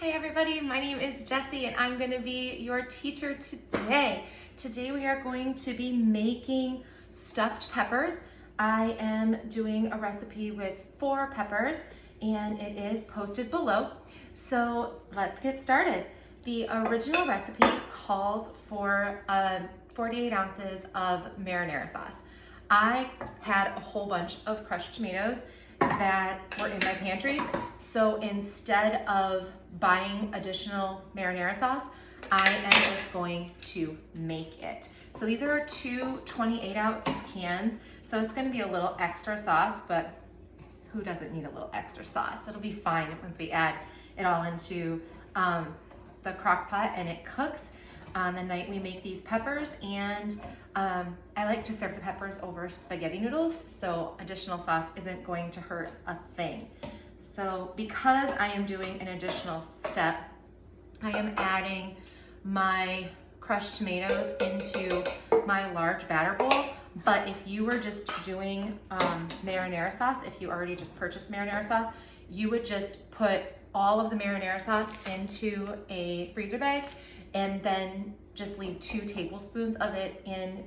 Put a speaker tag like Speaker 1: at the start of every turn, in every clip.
Speaker 1: Hey everybody, my name is Jessie and I'm going to be your teacher today. Today we are going to be making stuffed peppers. I am doing a recipe with 4 peppers and it is posted below. So let's get started. The original recipe calls for 48 ounces of marinara sauce. I had a whole bunch of crushed tomatoes that were in my pantry. So instead of buying additional marinara sauce, I am just going to make it. So these are 2 28-ounce cans. So it's gonna be a little extra sauce, but who doesn't need a little extra sauce? It'll be fine once we add it all into the crock pot and it cooks on the night we make these peppers. And I like to serve the peppers over spaghetti noodles, so additional sauce isn't going to hurt a thing. So because I am doing an additional step, I am adding my crushed tomatoes into my large batter bowl. But if you were just doing marinara sauce, if you already just purchased marinara sauce, you would just put all of the marinara sauce into a freezer bag and then just leave 2 tablespoons of it in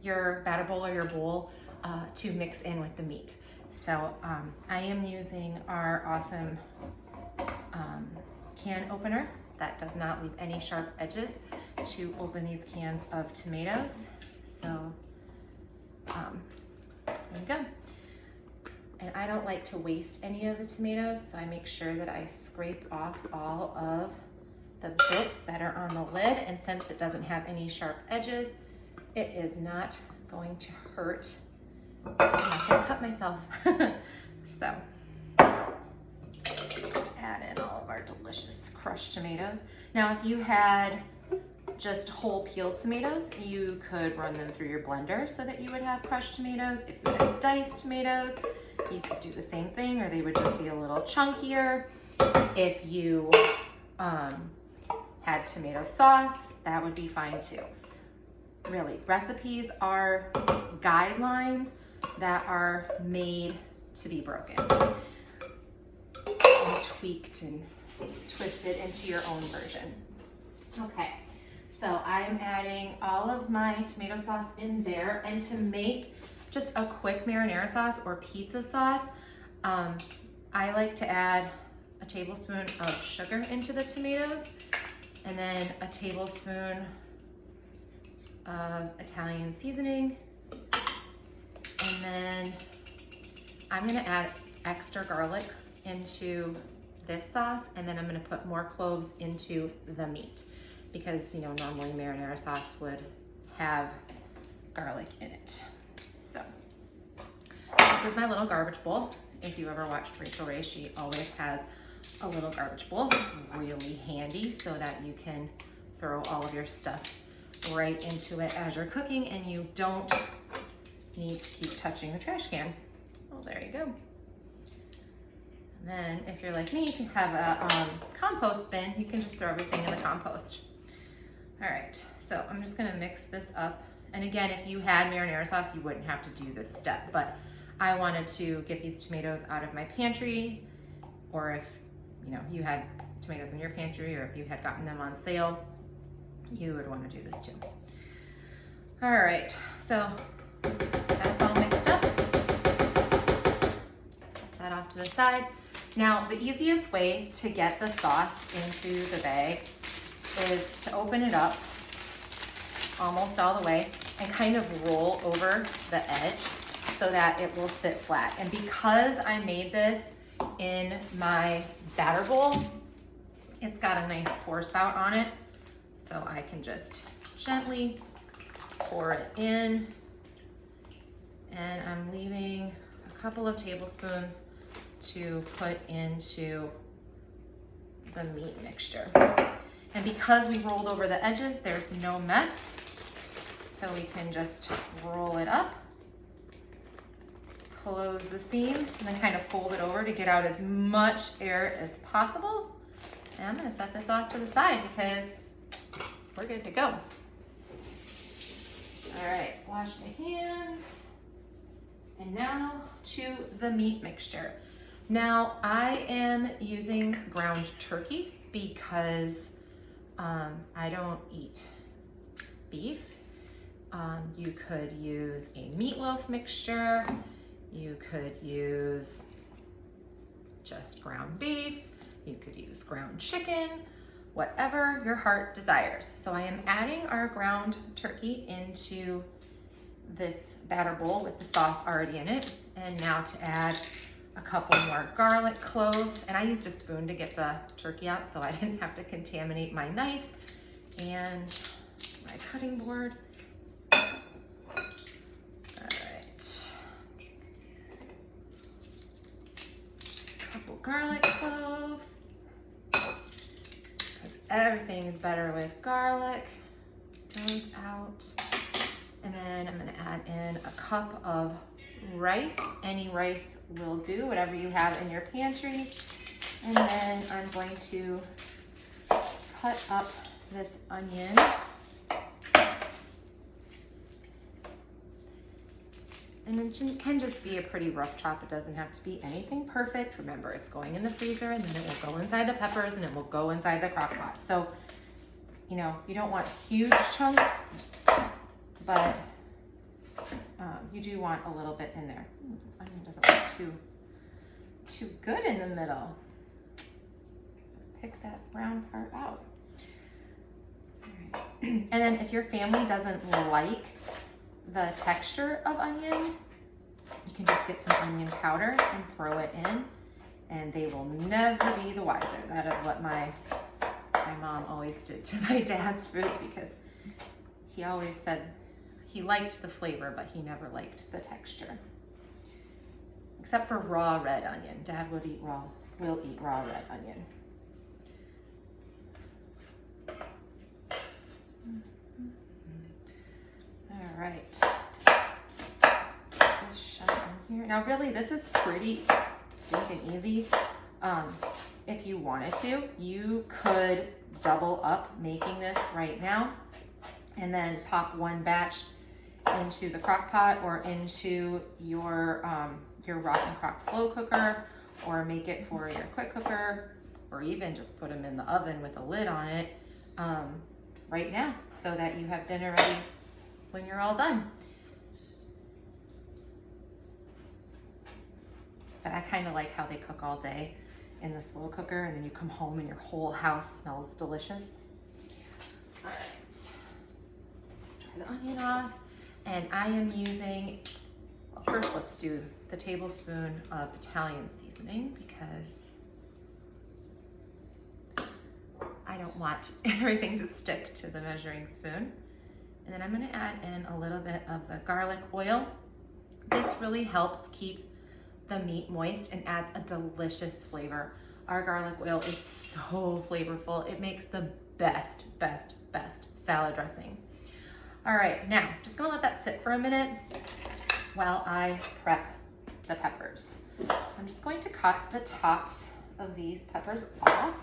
Speaker 1: your batter bowl or your bowl to mix in with the meat. So I am using our awesome can opener that does not leave any sharp edges to open these cans of tomatoes. So there you go. And I don't like to waste any of the tomatoes, so I make sure that I scrape off all of the bits that are on the lid, and since it doesn't have any sharp edges, it is not going to hurt. I'm not gonna cut myself. So, add in all of our delicious crushed tomatoes. Now, if you had just whole peeled tomatoes, you could run them through your blender so that you would have crushed tomatoes. If you had diced tomatoes, you could do the same thing, or they would just be a little chunkier. If you had tomato sauce, that would be fine too. Really, recipes are guidelines that are made to be broken and tweaked and twisted into your own version. Okay, so I am adding all of my tomato sauce in there, and to make just a quick marinara sauce or pizza sauce, I like to add a tablespoon of sugar into the tomatoes, and then a tablespoon of Italian seasoning. And then I'm gonna add extra garlic into this sauce, and then I'm gonna put more cloves into the meat because, you know, normally marinara sauce would have garlic in it. So this is my little garbage bowl. If you ever watched Rachel Ray, she always has a little garbage bowl. It's really handy so that you can throw all of your stuff right into it as you're cooking, and you don't need to keep touching the trash can. Oh, there you go. And then if you're like me, if you have a compost bin, you can just throw everything in the compost. All right, so I'm just gonna mix this up. And again, if you had marinara sauce, you wouldn't have to do this step, but I wanted to get these tomatoes out of my pantry, or if you know you had tomatoes in your pantry, or if you had gotten them on sale, you would want to do this too. All right, so that's all mixed up. Set that off to the side. Now, the easiest way to get the sauce into the bag is to open it up almost all the way and kind of roll over the edge so that it will sit flat. And because I made this in my batter bowl, it's got a nice pour spout on it, so I can just gently pour it in, and I'm leaving a couple of tablespoons to put into the meat mixture. And because we rolled over the edges, there's no mess, so we can just roll it up, close the seam, and then kind of fold it over to get out as much air as possible. And I'm gonna set this off to the side because we're good to go. All right, wash my hands. And now to the meat mixture. Now I am using ground turkey because I don't eat beef. You could use a meatloaf mixture. You could use just ground beef. You could use ground chicken, whatever your heart desires. So I am adding our ground turkey into this batter bowl with the sauce already in it. And now to add a couple more garlic cloves. And I used a spoon to get the turkey out so I didn't have to contaminate my knife and my cutting board. All right. A couple garlic cloves. Because everything is better with garlic. Goes out. And then I'm gonna add in a cup of rice. Any rice will do, whatever you have in your pantry. And then I'm going to cut up this onion. And it can just be a pretty rough chop. It doesn't have to be anything perfect. Remember, it's going in the freezer and then it will go inside the peppers and it will go inside the crock pot. So, you know, you don't want huge chunks, but you do want a little bit in there. This onion doesn't look too good in the middle. Pick that brown part out. All right. And then if your family doesn't like the texture of onions, you can just get some onion powder and throw it in, and they will never be the wiser. That is what my mom always did to my dad's food, because he always said he liked the flavor, but he never liked the texture. Except for raw red onion. Dad will eat raw red onion. All right. This shut in here. Now really, this is pretty stinking easy. If you wanted to, you could double up making this right now and then pop one batch into the crock pot or into your Rock and Crock slow cooker, or make it for your quick cooker, or even just put them in the oven with a lid on it right now, so that you have dinner ready when you're all done. But I kind of like how they cook all day in the slow cooker, and then you come home and your whole house smells delicious. All right, dry the onion off, and I am using, well, first let's do the tablespoon of Italian seasoning, because I don't want everything to stick to the measuring spoon. And then I'm gonna add in a little bit of the garlic oil. This really helps keep the meat moist and adds a delicious flavor. Our garlic oil is so flavorful. It makes the best salad dressing. All right, now just gonna let that sit for a minute while I prep the peppers. I'm just going to cut the tops of these peppers off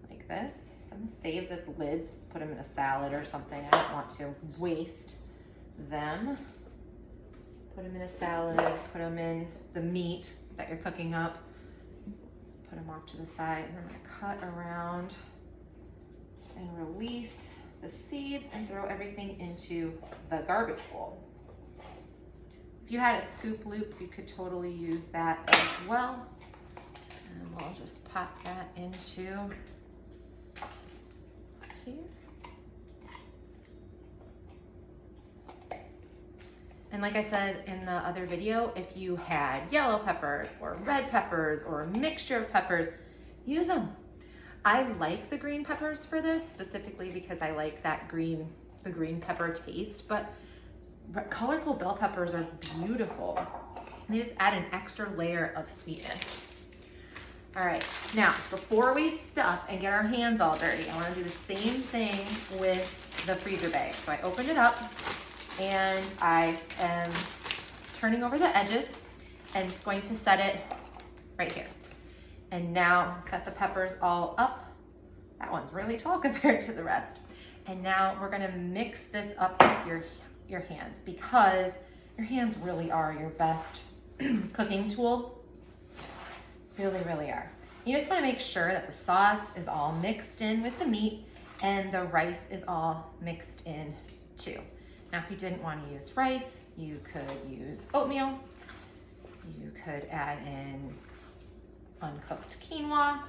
Speaker 1: like this. So I'm gonna save the lids, put them in a salad or something. I don't want to waste them. Put them in a salad, put them in the meat that you're cooking up. Let's put them off to the side, and then I'm gonna cut around and release the seeds and throw everything into the garbage bowl. If you had a scoop loop, you could totally use that as well. And we'll just pop that into here. And like I said in the other video, if you had yellow peppers or red peppers or a mixture of peppers, use them. I like the green peppers for this, specifically because I like that the green pepper taste, but colorful bell peppers are beautiful. They just add an extra layer of sweetness. All right, now before we stuff and get our hands all dirty, I wanna do the same thing with the freezer bag. So I opened it up and I am turning over the edges and just going to set it right here. And now set the peppers all up. That one's really tall compared to the rest. And now we're gonna mix this up with your hands, because your hands really are your best cooking tool. Really, really are. You just want to make sure that the sauce is all mixed in with the meat and the rice is all mixed in too. Now, if you didn't want to use rice, you could use oatmeal. You could add in uncooked quinoa.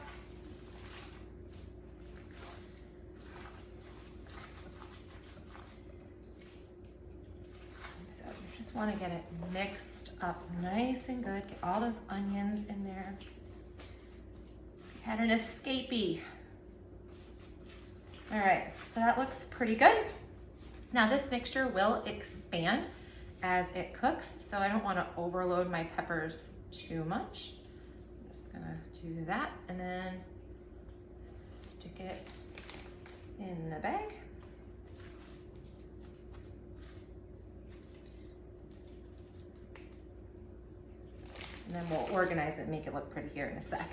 Speaker 1: So you just want to get it mixed up nice and good. Get all those onions in there. Had an escapee. All right, so that looks pretty good. Now this mixture will expand as it cooks, so I don't want to overload my peppers too much. I'm just gonna do that and then stick it in the bag. And then we'll organize it and make it look pretty here in a sec.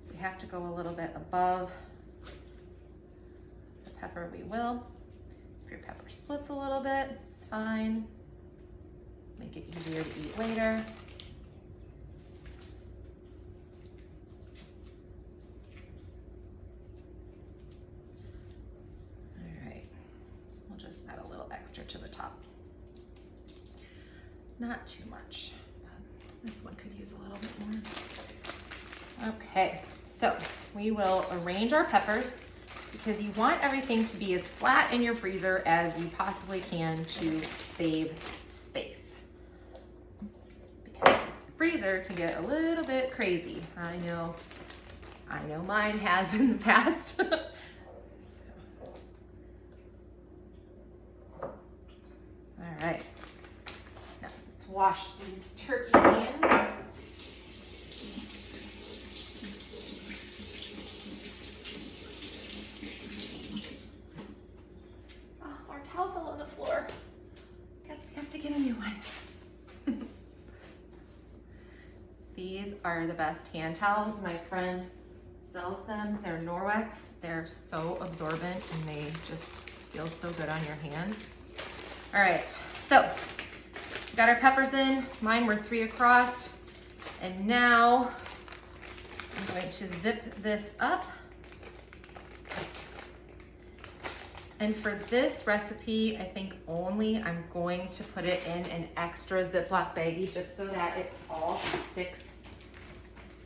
Speaker 1: If we have to go a little bit above the pepper, we will. If your pepper splits a little bit, it's fine. Make it easier to eat later. All right, we'll just add a little extra to the top. Not too much, but this one could use a little bit more. Okay, so we will arrange our peppers because you want everything to be as flat in your freezer as you possibly can to save space. Because the freezer can get a little bit crazy. I know mine has in the past. All right, now let's wash these turkey hands. Towel fell on the floor. Guess we have to get a new one. These are the best hand towels. My friend sells them. They're Norwex. They're so absorbent and they just feel so good on your hands. All right, so we got our peppers in. Mine were 3 across. And now I'm going to zip this up. And for this recipe, I think only I'm going to put it in an extra Ziploc baggie just so that it all sticks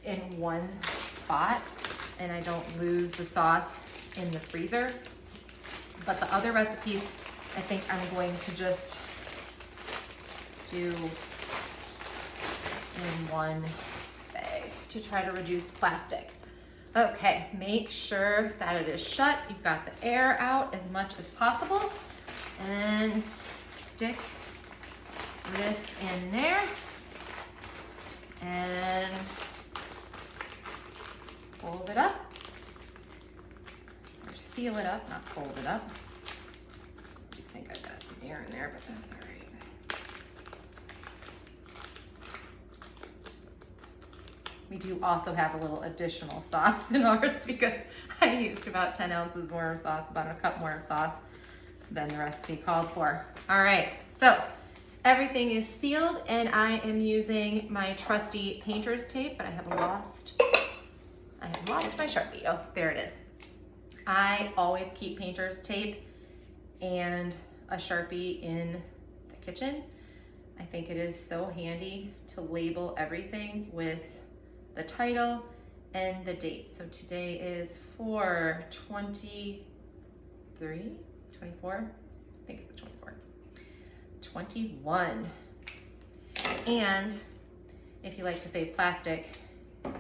Speaker 1: in one spot and I don't lose the sauce in the freezer. But the other recipes, I think I'm going to just do in one bag to try to reduce plastic. Okay, make sure that it is shut. You've got the air out as much as possible. And stick this in there. And fold it up. Or seal it up, not fold it up. I think I've got some air in there, but that's all right. We do also have a little additional sauce in ours because I used about 10 ounces more of sauce, about a cup more of sauce than the recipe called for. All right, so everything is sealed and I am using my trusty painter's tape, but I have lost my Sharpie. Oh, there it is. I always keep painter's tape and a Sharpie in the kitchen. I think it is so handy to label everything with the title and the date. So today is 4/23, 24, I think it's the 24th, 21. And if you like to save plastic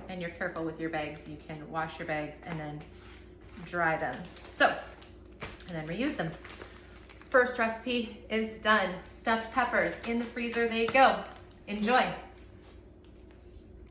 Speaker 1: and you're careful with your bags, you can wash your bags and then dry them. So, and then reuse them. First recipe is done. Stuffed peppers in the freezer, they go. Enjoy.